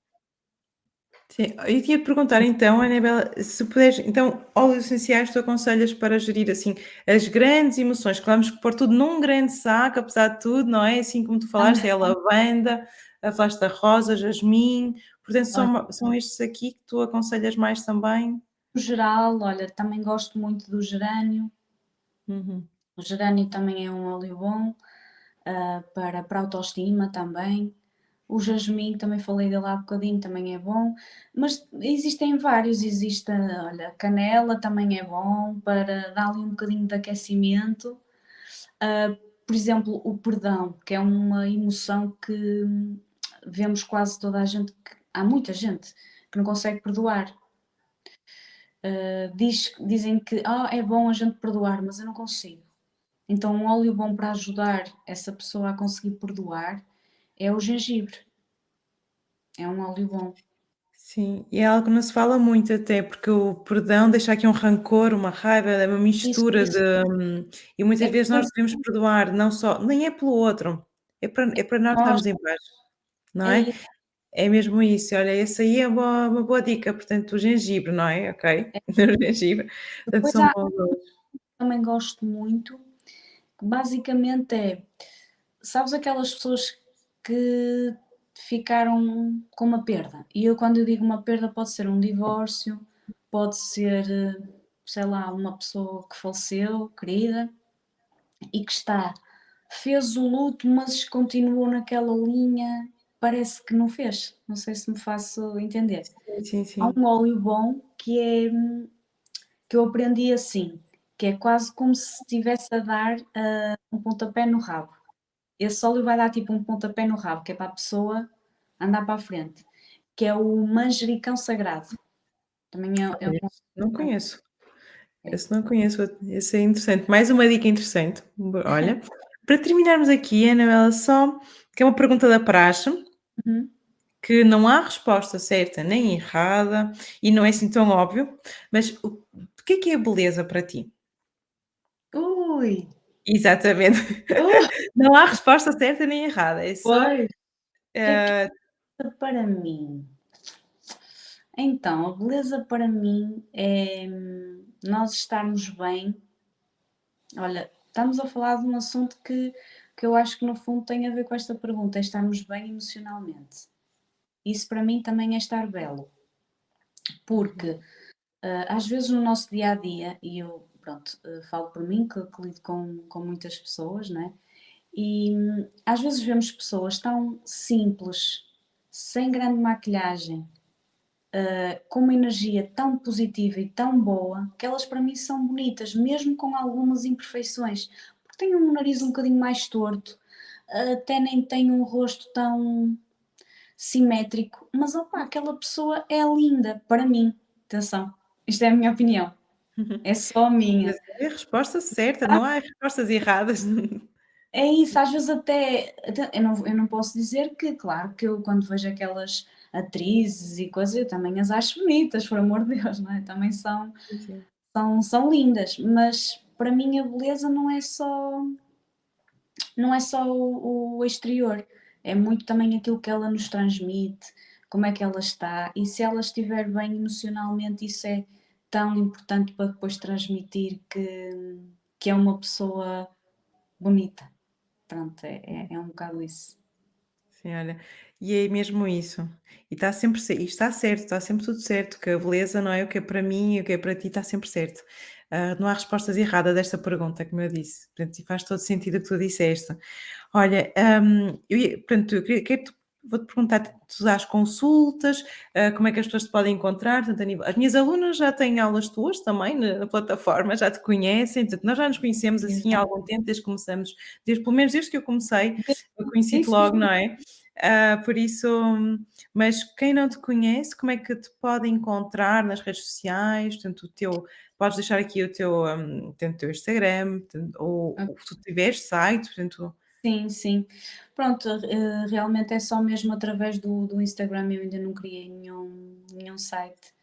Sim, eu tinha de perguntar então, Anabela, se puderes, então, óleos essenciais tu aconselhas para gerir assim as grandes emoções, que vamos pôr tudo num grande saco, apesar de tudo, não é? Assim como tu falaste, é a lavanda, falaste da rosa, jasmim, portanto, olha, são estes aqui que tu aconselhas mais também? no geral, olha, também gosto muito do gerânio. Uhum. O gerânio também é um óleo bom, para a autoestima também. O jasmim, também falei dele há bocadinho, também é bom. Mas existem vários, existe, olha, a canela também é bom para dar ali um bocadinho de aquecimento. Por exemplo, o perdão, que é uma emoção que vemos quase toda a gente, há muita gente que não consegue perdoar. Dizem que é bom a gente perdoar, mas eu não consigo. Então, um óleo bom para ajudar essa pessoa a conseguir perdoar é o gengibre. É um óleo bom. Sim, e é algo que não se fala muito até, porque o perdão deixa aqui um rancor, uma raiva, é uma Isso, mistura isso. e muitas É vezes nós depois, devemos perdoar, não só nem é pelo outro, é para nós nós, estarmos em paz, não é é? isso. É mesmo isso, olha, esse aí é uma boa dica, portanto, o gengibre, não é? Ok, É. o gengibre, portanto, Depois são há bons óleos. também gosto muito, que basicamente sabes aquelas pessoas que ficaram com uma perda? E eu quando eu digo uma perda pode ser um divórcio, pode ser, sei lá, uma pessoa que faleceu, querida, e que fez o luto, mas continuou naquela linha, parece que não fez. Não sei se me faço entender. Sim, sim, Há sim. um óleo bom que eu aprendi assim, que é quase como se estivesse a dar um pontapé no rabo. Esse óleo vai dar tipo um pontapé no rabo, que é para a pessoa andar para a frente, que é o manjericão sagrado. Também é Olha, esse não um. conheço, esse não conheço, esse é interessante, mais uma dica interessante. Olha, para terminarmos aqui, Anabela, só que é uma pergunta da praxe, Uhum. que não há resposta certa nem errada e não é assim tão óbvio, mas o que é a beleza para ti? Ui! Exatamente. Uh, Não há resposta certa nem errada, é só, pois! O que eh, é para mim? Então, a beleza para mim é nós estarmos bem. Olha, estamos a falar de um assunto que eu acho que no fundo tem a ver com esta pergunta, é estarmos bem emocionalmente. Isso para mim também é estar belo. porque às vezes no nosso dia a dia, e eu, pronto, falo por mim que lido com muitas pessoas, né? E às vezes vemos pessoas tão simples, sem grande maquilhagem, com uma energia tão positiva e tão boa, que elas para mim são bonitas, mesmo com algumas imperfeições. Porque têm um nariz um bocadinho mais torto, até nem têm um rosto tão simétrico, mas opa, aquela pessoa é linda para mim. Atenção, isto é a minha opinião, é só a Mas minha. é a resposta certa, não há respostas erradas. É isso, às vezes até eu não posso dizer que, claro, que eu quando vejo aquelas atrizes e coisas, eu também as acho bonitas, por amor de Deus, não é? Também Sim, sim. são lindas, mas para mim a beleza não é só o exterior, é muito também aquilo que ela nos transmite, como é que ela está, e se ela estiver bem emocionalmente, isso é tão importante para depois transmitir que é uma pessoa bonita. Pronto, é um bocado isso. Sim, olha, e é mesmo isso. E está sempre e está certo, está sempre tudo certo, que a beleza, não é, o que é para mim e o que é para ti está sempre certo. Não há respostas erradas desta pergunta, como eu disse, portanto, e faz todo sentido o que tu disseste. Olha, portanto, eu vou-te perguntar, tu dás consultas, como é que as pessoas te podem encontrar? Portanto, as minhas alunas já têm aulas tuas também na plataforma, já te conhecem, portanto, nós já nos conhecemos assim há Exato. algum tempo, desde que começamos, pelo menos desde que eu comecei, eu Sim, conheci-te sim, logo, sim. não é? Por isso, mas quem não te conhece, como é que te pode encontrar nas redes sociais? Portanto, podes deixar aqui portanto, o teu Instagram, portanto, ou se tu tiveres site, portanto. Sim, sim. Pronto, realmente é só mesmo através do Instagram, eu ainda não criei nenhum site.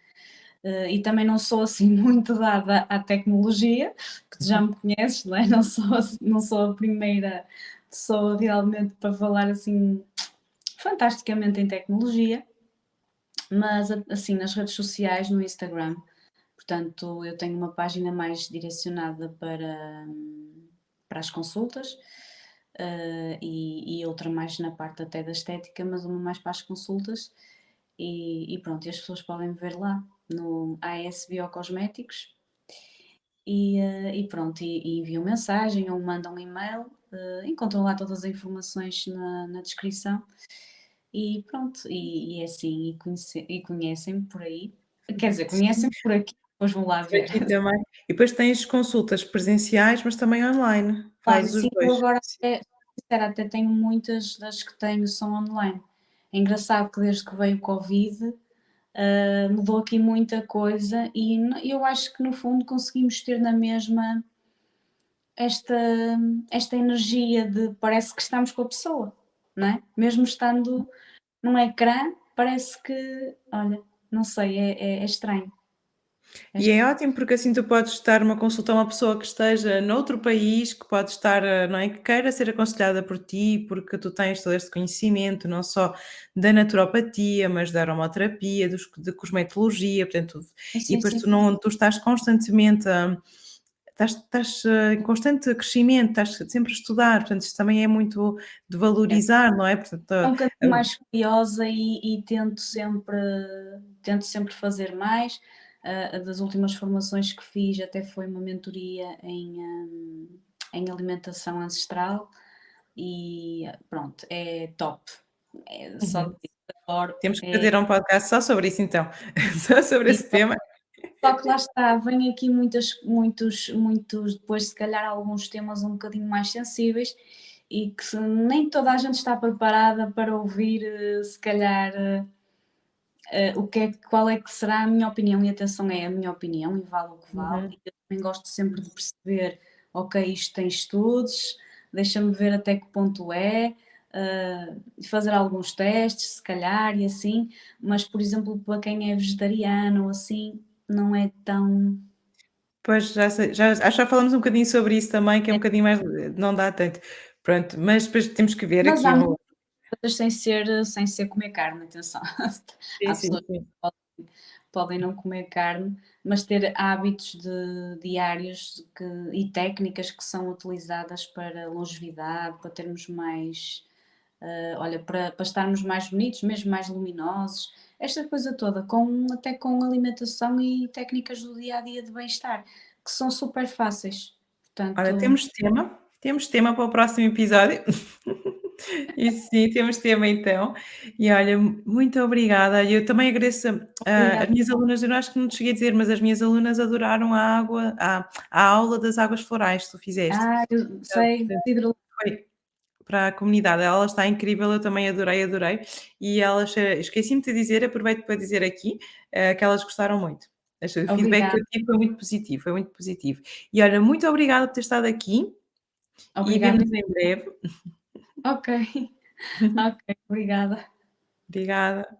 E também não sou assim muito dada à tecnologia, que tu já me conheces, não é? Não sou a primeira pessoa realmente para falar assim fantasticamente em tecnologia, mas assim nas redes sociais, no Instagram, portanto eu tenho uma página mais direcionada para as consultas, e outra mais na parte até da estética, mas uma mais para as consultas. E pronto, e as pessoas podem me ver lá no AS Biocosméticos e pronto, e enviam mensagem ou mandam um e-mail, encontram lá todas as informações na descrição e pronto, e é assim, e conhecem-me por aí, quer dizer, conhecem-me por aqui, depois vão lá Por ver. aqui também. E depois tens consultas presenciais, mas também online, Online, fazes os sim, eu 2. agora Sim. até tenho muitas das que tenho são online. É engraçado que desde que veio o Covid, mudou aqui muita coisa e eu acho que no fundo conseguimos ter na mesma esta, esta energia de parece que estamos com a pessoa, não é? Mesmo estando num ecrã, parece que, olha, não sei, é estranho. É E é ótimo porque assim tu podes dar uma consulta a uma pessoa que esteja noutro país, que pode estar, não é, que queira ser aconselhada por ti, porque tu tens todo este conhecimento, não só da naturopatia, mas da aromaterapia, de cosmetologia, portanto, e sim, depois sim, tu não tu estás constantemente em constante crescimento, estás sempre a estudar, portanto, isto também é muito de é. valorizar, não é? Portanto, Um bocadinho mais curiosa e tento sempre fazer mais. Das últimas formações que fiz até foi uma mentoria em alimentação ancestral e pronto, é top. Só uhum. digo que adoro. Temos que fazer um podcast só sobre isso então, só sobre E esse tema. só que lá está, vem aqui muitos depois se calhar alguns temas um bocadinho mais sensíveis e que nem toda a gente está preparada para ouvir, se calhar, qual é que será a minha opinião, e atenção, é a minha opinião e vale o que vale, Uhum. e eu também gosto sempre de perceber, ok, isto tem estudos, deixa-me ver até que ponto fazer alguns testes, se calhar, e assim, mas, por exemplo, para quem é vegetariano ou assim, não é tão. Pois, já sei, acho que já falamos um bocadinho sobre isso também, que é um bocadinho mais não dá tanto. Pronto, mas depois temos que ver Mas aqui há um. muitas coisas sem ser comer carne, atenção. Sim, Há sim, pessoas sim. podem não comer carne, mas ter hábitos diários e técnicas que são utilizadas para longevidade, para termos mais, olha, para estarmos mais bonitos, mesmo mais luminosos, esta coisa toda, até com alimentação e técnicas do dia a dia de bem-estar, que são super fáceis. Olha, Portanto, temos tema para o próximo episódio. Isso sim, temos tema então. E olha, muito obrigada. Eu também agradeço, as obrigada. minhas alunas, eu acho que não te cheguei a dizer, mas as minhas alunas adoraram a aula das águas florais que tu fizeste. Eu sei, Portanto, hidro foi para a comunidade. Ela está incrível, eu também adorei, adorei. E elas, esqueci-me de dizer, aproveito para dizer aqui, que elas gostaram muito. O feedback que obrigada, eu tive foi muito positivo, foi muito positivo. E olha, muito obrigada por ter estado aqui e obrigada. vemo-nos em breve. Ok, ok, obrigada. Obrigada.